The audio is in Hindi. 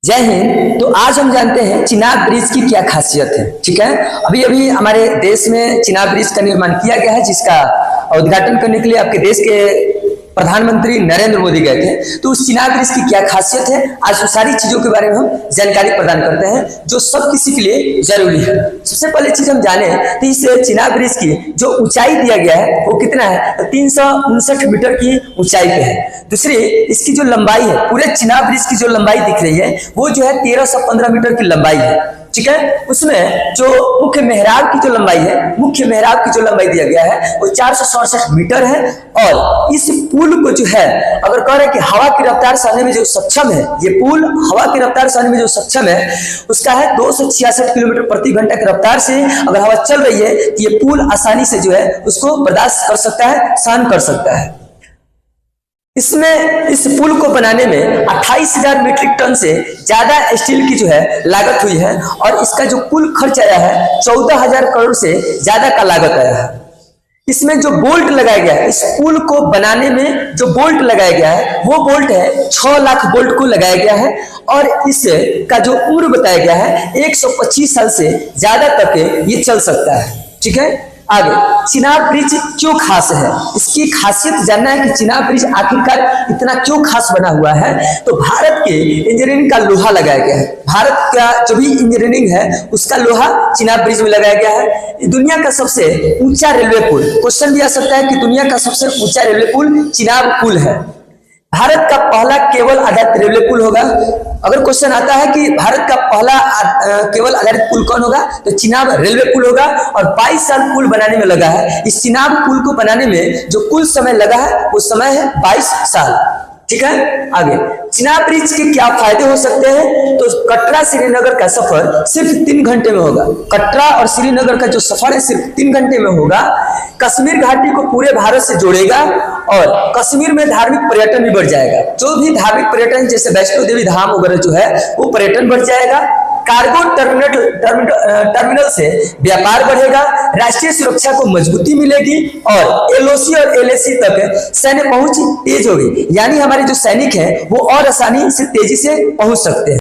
जय हिंद। तो आज हम जानते हैं चिनाब ब्रिज की क्या खासियत है। ठीक है, अभी अभी हमारे देश में चिनाब ब्रिज का निर्माण किया गया है, जिसका उद्घाटन करने के लिए आपके देश के प्रधानमंत्री नरेंद्र मोदी गए थे। तो उस चिनाब ब्रिज की क्या खासियत है, आज उस सारी चीजों के बारे में हम जानकारी प्रदान करते हैं जो सब किसी के लिए जरूरी है। सबसे पहले चीज हम जाने तो इस चिनाब ब्रिज की जो ऊंचाई दिया गया है वो कितना है, तो 359 मीटर की ऊंचाई पे है। दूसरी, इसकी जो लंबाई है, पूरे चिनाब ब्रिज की जो लंबाई दिख रही है वो जो है 1315 मीटर की लंबाई है। ठीक है, उसमें जो मुख्य मेहराब की जो लंबाई है, मुख्य मेहराब की जो लंबाई दिया गया है वो 467 मीटर है। और इस पुल को जो है, अगर कह रहे हैं कि हवा की रफ्तार सहने में जो सक्षम है, ये पुल हवा की रफ्तार सहने में जो सक्षम है उसका है 266 किलोमीटर प्रति घंटा की रफ्तार से अगर हवा चल रही है तो ये पुल आसानी से जो है उसको बर्दाश्त कर सकता है, सहन कर सकता है। इसमें इस पुल को बनाने में 28,000 मीट्रिक टन से ज्यादा स्टील की जो है लागत हुई है और इसका जो कुल खर्च आया है 14,000 करोड़ से ज्यादा का लागत आया है। इसमें जो बोल्ट लगाया गया है, इस पुल को बनाने में जो बोल्ट लगाया गया है वो बोल्ट है 6 लाख बोल्ट को लगाया गया है और इसका जो उम्र बताया गया है 125 साल से ज्यादा तक ये चल सकता है। ठीक है, आगे चिनाब ब्रिज क्यों खास है, इसकी खासियत जानना है कि चिनाब ब्रिज आखिरकार इतना क्यों खास बना हुआ है। तो भारत के इंजीनियरिंग का लोहा लगाया गया है, भारत का जो भी इंजीनियरिंग है उसका लोहा चिनाब ब्रिज में लगाया गया है। दुनिया का सबसे ऊंचा रेलवे पुल, क्वेश्चन भी आ सकता है कि दुनिया का सबसे ऊंचा रेलवे पुल चिनाब पुल है। भारत का पहला केबल आधारित रेलवे पुल होगा। अगर क्वेश्चन आता है कि भारत का पहला केबल आधारित पुल कौन होगा, तो चिनाब रेलवे पुल होगा और 22 साल पुल बनाने में लगा है। इस चिनाब पुल को बनाने में जो कुल समय लगा है वो समय है 22 साल। ठीक है, आगे चिनाब ब्रिज के क्या फायदे हो सकते हैं, तो कटरा श्रीनगर का सफर सिर्फ 3 घंटे में होगा। कटरा और श्रीनगर का जो सफर है सिर्फ 3 घंटे में होगा। कश्मीर घाटी को पूरे भारत से जोड़ेगा और कश्मीर में धार्मिक पर्यटन भी बढ़ जाएगा। जो भी धार्मिक पर्यटन जैसे वैष्णो देवी धाम वगैरह जो है वो पर्यटन बढ़ जाएगा। कार्गो टर्मिनल से व्यापार बढ़ेगा, राष्ट्रीय सुरक्षा को मजबूती मिलेगी और एलओसी और एलएसी तक सैन्य पहुंच तेज होगी, यानी हमारे जो सैनिक हैं वो और आसानी से तेजी से पहुंच सकते हैं।